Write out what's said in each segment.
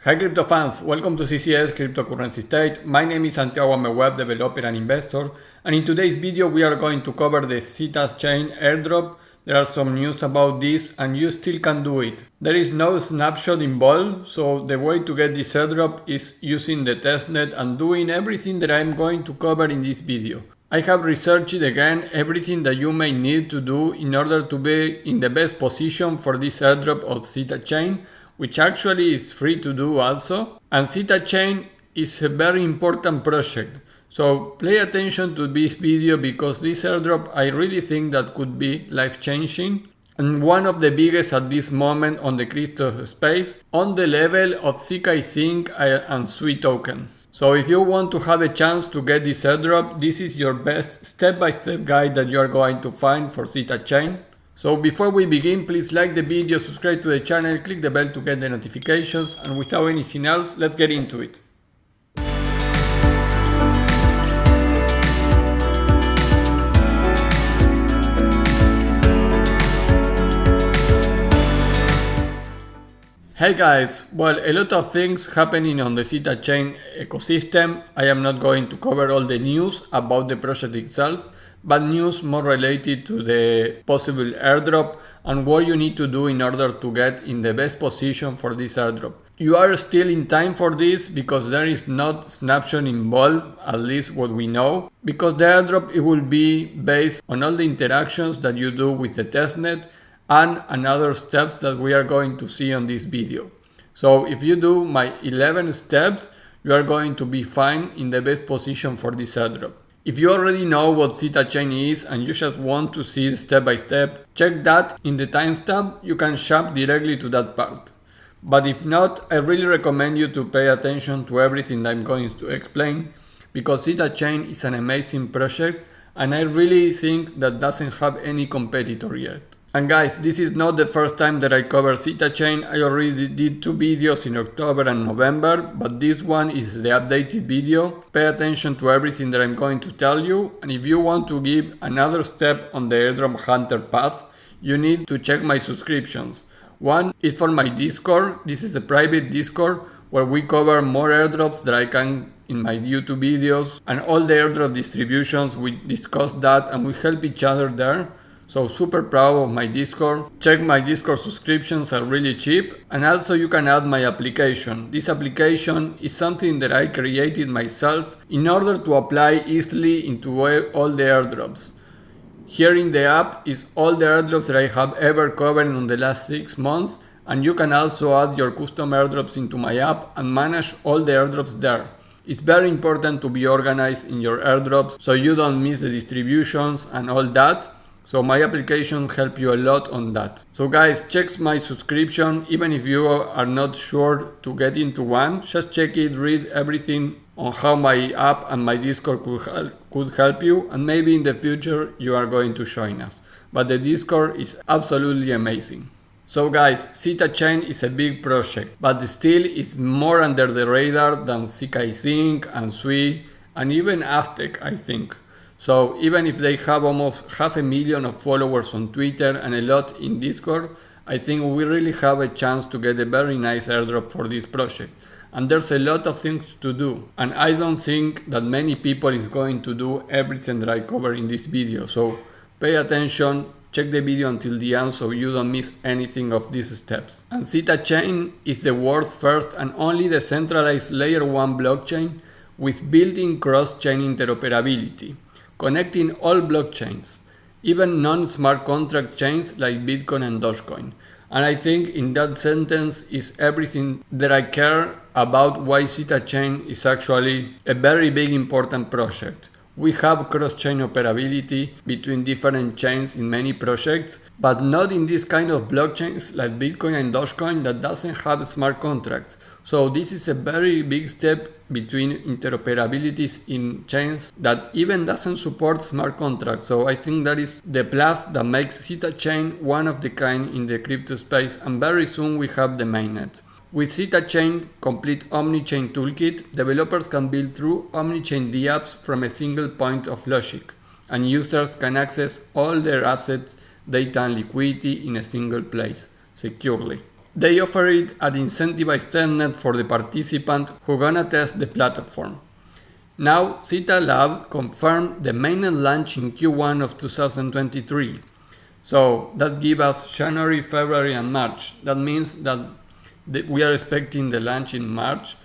Hi crypto fans, welcome to CCS Cryptocurrency State. My name is Santiago, I'm a web developer and investor, and in today's video we are going to cover the Zeta Chain Airdrop. There are some news about this and you still can do it. There is no snapshot involved, so the way to get this airdrop is using the testnet and doing everything that I'm going to cover in this video. I have researched again everything that you may need to do in order to be in the best position for this airdrop of Zeta Chain, which actually is free to do also. And Zeta Chain is a very important project. So pay attention to this video because this airdrop I really think that could be life-changing and one of the biggest at this moment on the crypto space on the level of Zksync and Sui tokens. So if you want to have a chance to get this airdrop, this is your best step-by-step guide that you are going to find for Zeta Chain. So before we begin, please like the video, subscribe to the channel, click the bell to get the notifications, and without anything else, let's get into it. Hey guys, well, a lot of things happening on the Zeta Chain ecosystem. I am not going to cover all the news about the project itself, but news more related to the possible airdrop and what you need to do in order to get in the best position for this airdrop. You are still in time for this because there is not snapshot involved, at least what we know, because the airdrop it will be based on all the interactions that you do with the testnet and another steps that we are going to see on this video. So if you do my 11 steps, you are going to be fine in the best position for this airdrop. If you already know what Zeta Chain is and you just want to see step by step, check that in the timestamp, you can jump directly to that part. But if not, I really recommend you to pay attention to everything that I'm going to explain because Zeta Chain is an amazing project and I really think that doesn't have any competitor yet. And guys, this is not the first time that I cover Zeta Chain. I already did 2 videos in October and November, but this one is the updated video. Pay attention to everything that I'm going to tell you. And if you want to give another step on the airdrop hunter path, you need to check my subscriptions. One is for my Discord. This is a private Discord where we cover more airdrops that I can in my YouTube videos. And all the airdrop distributions, we discuss that and we help each other there. So super proud of my Discord. Check my Discord subscriptions are really cheap and also you can add my application. This application is something that I created myself in order to apply easily into all the airdrops. Here in the app is all the airdrops that I have ever covered in the last 6 months and you can also add your custom airdrops into my app and manage all the airdrops there. It's very important to be organized in your airdrops so you don't miss the distributions and all that. So my application helps you a lot on that. So guys, check my subscription. Even if you are not sure to get into one, just check it, read everything on how my app and my Discord could help you. And maybe in the future you are going to join us. But the Discord is absolutely amazing. So guys, Zeta Chain is a big project, but still it's more under the radar than Zksync and Sui and even Aztec, I think. So even if they have almost 500,000 of followers on Twitter and a lot in Discord, I think we really have a chance to get a very nice airdrop for this project. And there's a lot of things to do. And I don't think that many people is going to do everything that I cover in this video. So pay attention, check the video until the end so you don't miss anything of these steps. And Zeta Chain is the world's first and only decentralized layer 1 blockchain with built-in cross-chain interoperability, connecting all blockchains, even non-smart contract chains like Bitcoin and Dogecoin. And I think in that sentence is everything that I care about why Zeta Chain is actually a very big important project. We have cross-chain operability between different chains in many projects, but not in this kind of blockchains like Bitcoin and Dogecoin that doesn't have smart contracts. So this is a very big step between interoperabilities in chains that even doesn't support smart contracts. So I think that is the plus that makes Zeta Chain one of the kind in the crypto space, and very soon we have the mainnet. With Zeta Chain Complete Omnichain Toolkit, developers can build true Omnichain dApps from a single point of logic, and users can access all their assets, data and liquidity in a single place, securely. They offer it at incentivized testnet for the participant who gonna test the platform. Now, Zeta Labs confirmed the mainnet launch in Q1 of 2023. So that gives us January, February and March. That means that we are expecting the launch in March.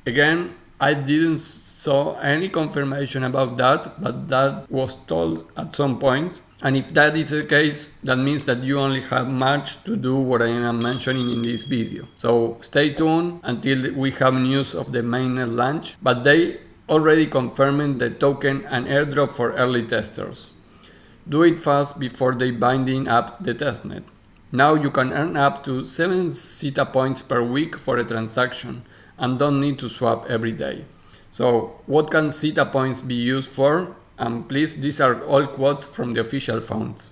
Again, I didn't saw any confirmation about that, but that was told at some point. And if that is the case, that means that you only have March to do what I am mentioning in this video. So stay tuned until we have news of the mainnet launch, but they already confirming the token and airdrop for early testers. Do it fast before they binding up the testnet. Now you can earn up to 7 Zeta Points per week for a transaction and don't need to swap every day. So what can Zeta Points be used for? And please, these are all quotes from the official funds.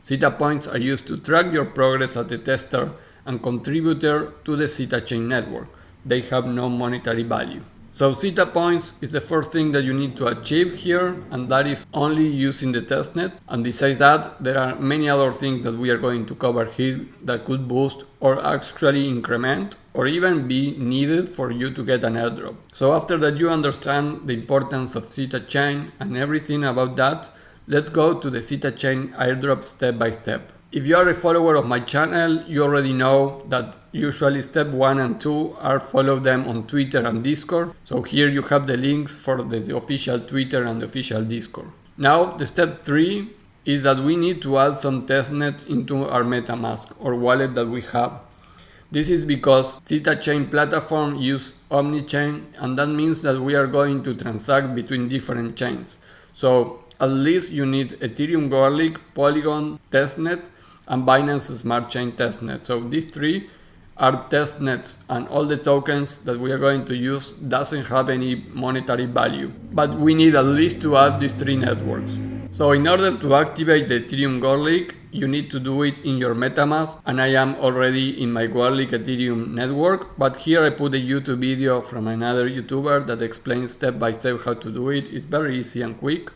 Zeta Points are used to track your progress as a tester and contributor to the Zeta Chain network. They have no monetary value. So Zeta Points is the first thing that you need to achieve here, and that is only using the testnet. And besides that, there are many other things that we are going to cover here that could boost or actually increment or even be needed for you to get an airdrop. So after that you understand the importance of Zeta Chain and everything about that, let's go to the Zeta Chain airdrop step by step. If you are a follower of my channel, you already know that usually step 1 and 2 are follow them on Twitter and Discord. So here you have the links for the official Twitter and the official Discord. Now the step 3 is that we need to add some testnets into our MetaMask or wallet that we have. This is because ZetaChain platform use Omnichain, and that means that we are going to transact between different chains. So at least you need Ethereum Garlic, Polygon testnet, and Binance Smart Chain testnet. So these three are testnets, and all the tokens that we are going to use doesn't have any monetary value. But we need at least to add these three networks. So in order to activate the Ethereum Garlic, you need to do it in your MetaMask, and I am already in my Garlic Ethereum network, but here I put a YouTube video from another YouTuber that explains step by step how to do it. It's very easy and quick.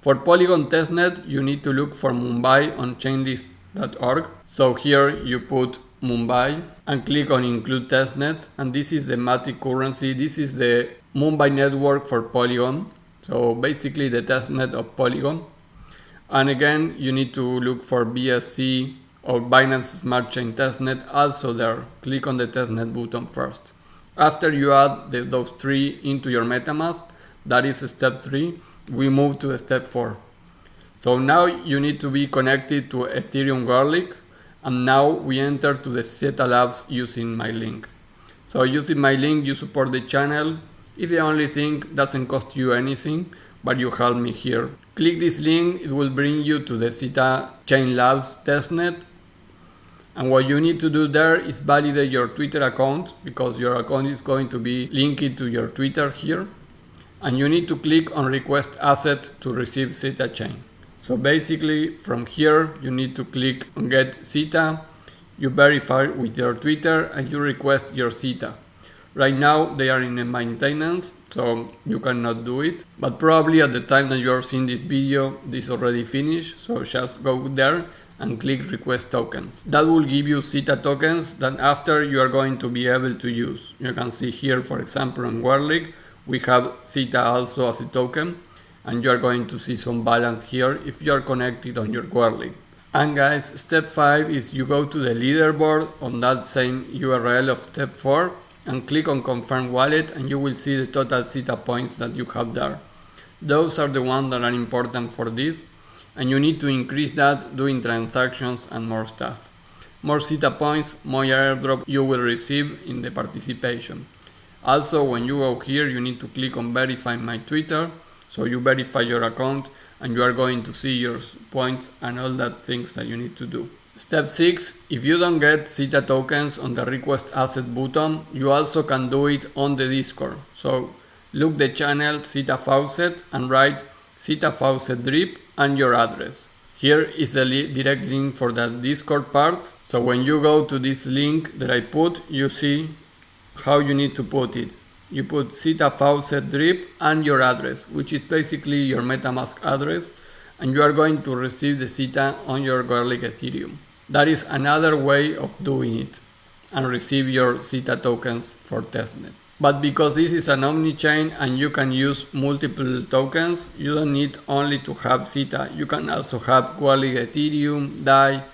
For Polygon testnet, you need to look for Mumbai on chainlist.org. So here you put Mumbai and click on include testnets, and this is the Matic currency. This is the Mumbai network for Polygon. So basically the testnet of Polygon. And again, you need to look for BSC or Binance Smart Chain testnet also there. Click on the testnet button first. After you add those three into your MetaMask, that is step 3, we move to step 4. So now you need to be connected to Ethereum Garlic, and now we enter to the Zeta Labs using my link. So using my link, you support the channel. It's the only thing, doesn't cost you anything, but you help me here. Click this link, it will bring you to the Zeta Chain Labs testnet. And what you need to do there is validate your Twitter account, because your account is going to be linked to your Twitter here. And you need to click on request asset to receive Zeta Chain. So basically from here you need to click on get Zeta, you verify with your Twitter and you request your Zeta. Right now they are in a maintenance, so you cannot do it, but probably at the time that you are seeing this video this already finished. So just go there and click request tokens. That will give you Zeta tokens that after you are going to be able to use. You can see here, for example, on Garlic we have Zeta also as a token, and you are going to see some balance here if you are connected on your Garlic. And guys, step 5 is you go to the leaderboard on that same URL of step 4 and click on confirm wallet, and you will see the total Zeta points that you have there. Those are the ones that are important for this, and you need to increase that doing transactions and more stuff. More Zeta points, more airdrop you will receive in the participation. Also, when you go here, you need to click on verify my Twitter. So you verify your account and you are going to see your points and all that things that you need to do. Step 6, if you don't get Zeta tokens on the request asset button, you also can do it on the Discord. So look the channel Zeta Faucet and write Zeta Faucet drip and your address. Here is the direct link for that Discord part. So when you go to this link that I put, you see how you need to put it. You put Zeta Faucet drip and your address, which is basically your MetaMask address, and you are going to receive the Zeta on your Garlic Ethereum. That is another way of doing it. and receive your Zeta tokens for testnet. But because this is an Omnichain and you can use multiple tokens, you don't need only to have Zeta. You can also have Galxe, Ethereum, DAI,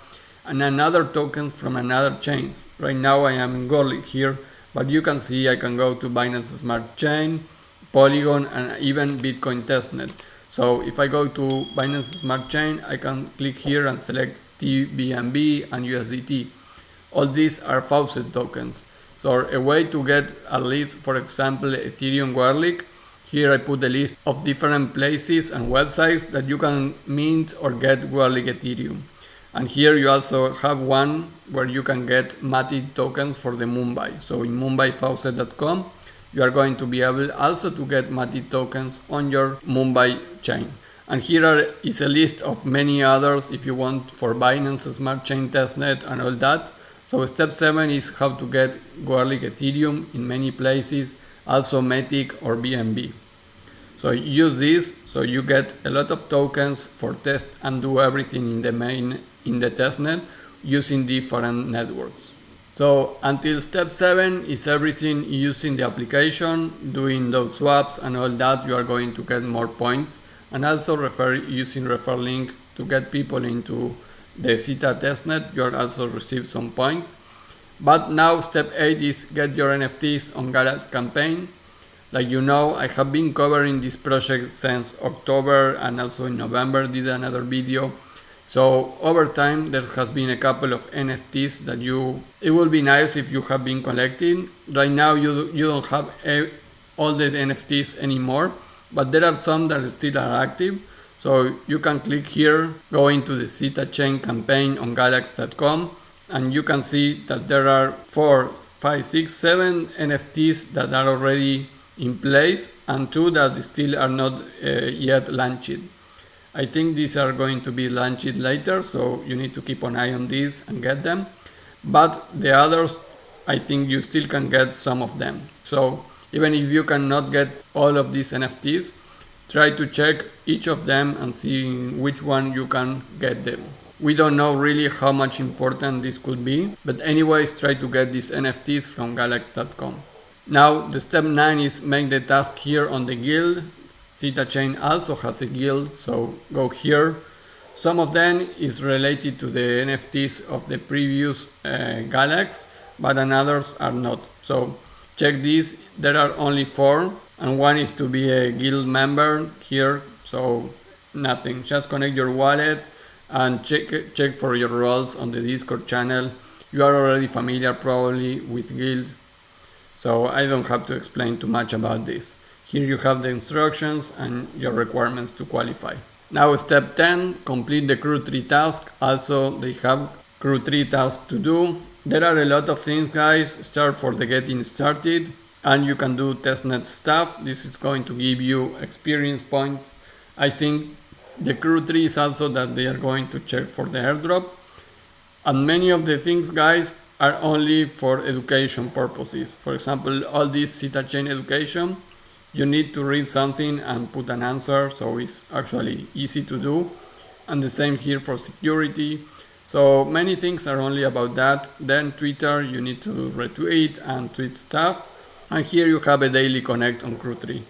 and another tokens from another chains. Right now I am in Galxe here, but you can see I can go to Binance Smart Chain, Polygon, and even Bitcoin testnet. So if I go to Binance Smart Chain, I can click here and select BNB and USDT. All these are Faucet tokens. So a way to get at least, for example, Ethereum Galxe. Here I put a list of different places and websites that you can mint or get Galxe Ethereum. And here you also have one where you can get Matic tokens for the Mumbai. So in MumbaiFaucet.com, you are going to be able also to get Matic tokens on your Mumbai chain. And here is a list of many others if you want for Binance Smart Chain testnet and all that. So step 7 is how to get Galxe Ethereum in many places, also Matic or BNB. So use this so you get a lot of tokens for test and do everything in the testnet using different networks. So until step 7 is everything using the application, doing those swaps and all that, you are going to get more points, and also using refer link to get people into the Zeta testnet, you will also receive some points. But now step 8 is get your NFTs on Galxe campaign. Like you know, I have been covering this project since October and also in November did another video. So over time there has been a couple of NFTs that it will be nice if you have been collecting. Right now you don't have all the NFTs anymore, but there are some that still are active. So you can click here, go into the Zeta Chain campaign on Galxe.com, and you can see that there are 4, 5, 6, 7 NFTs that are already in place and 2 that still are not yet launched. I think these are going to be launched later, so you need to keep an eye on these and get them. But the others, I think you still can get some of them. So even if you cannot get all of these NFTs, try to check each of them and see which one you can get them. We don't know really how much important this could be, but anyways, try to get these NFTs from Galxe.com. Now the step 9 is make the task here on the guild. ZetaChain also has a guild, so go here. Some of them is related to the NFTs of the previous Galxe, but others are not. So check these, there are only 4. And one is to be a guild member here, so nothing, just connect your wallet and check for your roles on the Discord channel. You are already familiar probably with guild, so I don't have to explain too much about this. Here you have the instructions and your requirements to qualify. Now step 10, complete the crew 3 task. Also they have crew 3 tasks to do. There are a lot of things, guys. Start for the getting started. And you can do testnet stuff. This is going to give you experience points. I think the crew 3 is also that they are going to check for the airdrop. And many of the things, guys, are only for education purposes. For example, all this Zeta Chain education, you need to read something and put an answer, so it's actually easy to do. And the same here for security. So many things are only about that. Then Twitter, you need to retweet and tweet stuff. And here you have a daily connect on crew 3.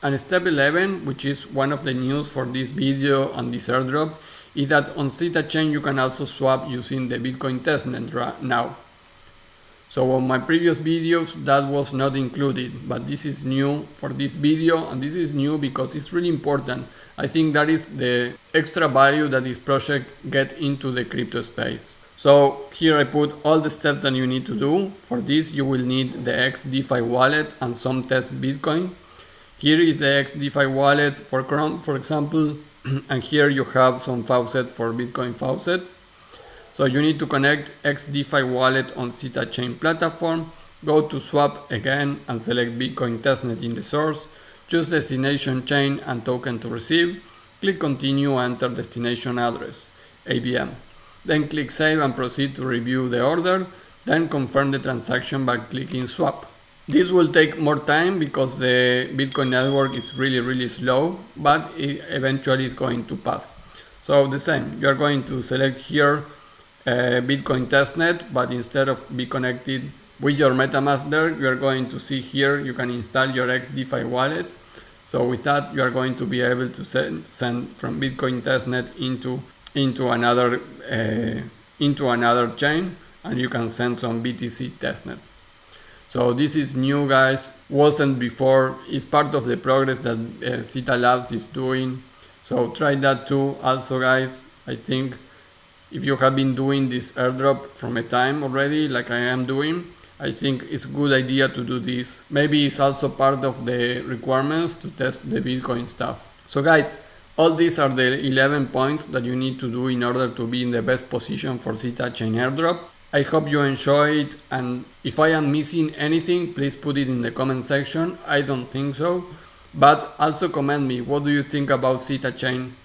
And step 11, which is one of the news for this video and this airdrop, is that on Zeta Chain you can also swap using the Bitcoin testnet now. So on my previous videos that was not included, but this is new for this video, and this is new because it's really important. I think that is the extra value that this project gets into the crypto space. So here I put all the steps that you need to do. For this you will need the XDeFi wallet and some test Bitcoin. Here is the XDeFi wallet for Chrome, for example, and here you have some Faucet for Bitcoin Faucet. So you need to connect XDeFi wallet on Zeta Chain platform, go to swap again and select Bitcoin testnet in the source, choose destination chain and token to receive, click continue and enter destination address, ABM. Then click save and proceed to review the order, then confirm the transaction by clicking swap. This will take more time because the Bitcoin network is really slow, but it eventually is going to pass. So the same, you are going to select here Bitcoin testnet, but instead of be connected with your MetaMask there, you are going to see here you can install your XDeFi wallet. So with that, you are going to be able to send from Bitcoin testnet into another chain, and you can send some BTC testnet. So this is new, guys. Wasn't before. It's part of the progress that Zeta Labs is doing. So try that too. Also, guys, I think if you have been doing this airdrop from a time already, like I am doing, I think it's a good idea to do this. Maybe it's also part of the requirements to test the Bitcoin stuff. So guys, all these are the 11 points that you need to do in order to be in the best position for Zeta Chain Airdrop. I hope you enjoy it, and if I am missing anything, please put it in the comment section. I don't think so. But also comment me, what do you think about Zeta Chain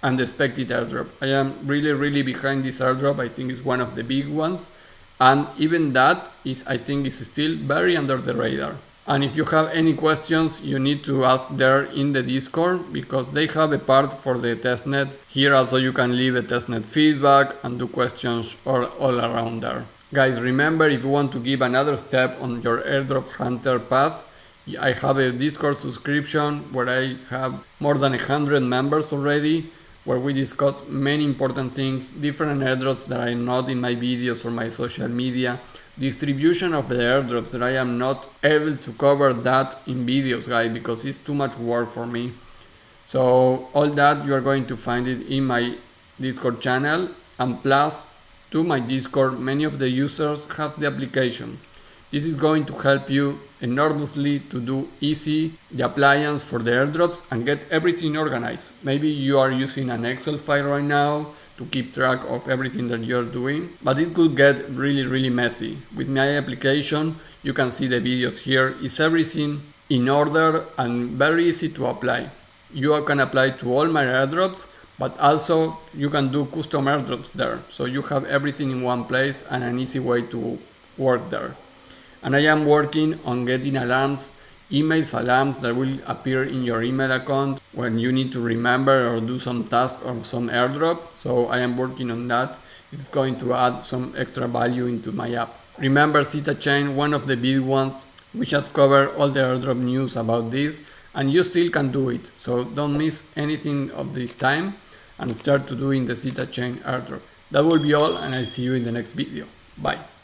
and the expected airdrop? I am really behind this airdrop. I think it's one of the big ones. And even that I think is still very under the radar. And if you have any questions, you need to ask there in the Discord, because they have a part for the testnet. Here also you can leave a testnet feedback and do questions all around there. Guys, remember, if you want to give another step on your airdrop hunter path, I have a Discord subscription where I have more than 100 members already, where we discuss many important things, different airdrops that are not in my videos or my social media, distribution of the airdrops that I am not able to cover that in videos, guys, because it's too much work for me. So all that you are going to find it in my Discord channel, and plus to my Discord, many of the users have the application. This is going to help you enormously to do easy the appliance for the airdrops and get everything organized. Maybe you are using an Excel file right now to keep track of everything that you're doing, but it could get really messy. With my application, you can see the videos here. It's everything in order and very easy to apply. You can apply to all my airdrops, but also you can do custom airdrops there. So you have everything in one place and an easy way to work there. And I am working on getting alarms, emails alarms that will appear in your email account when you need to remember or do some task or some airdrop. So I am working on that. It's going to add some extra value into my app. Remember, Zeta Chain, one of the big ones. We just covered all the airdrop news about this, and you still can do it. So don't miss anything of this time and start to doing the Zeta Chain airdrop. That will be all, and I'll see you in the next video. Bye.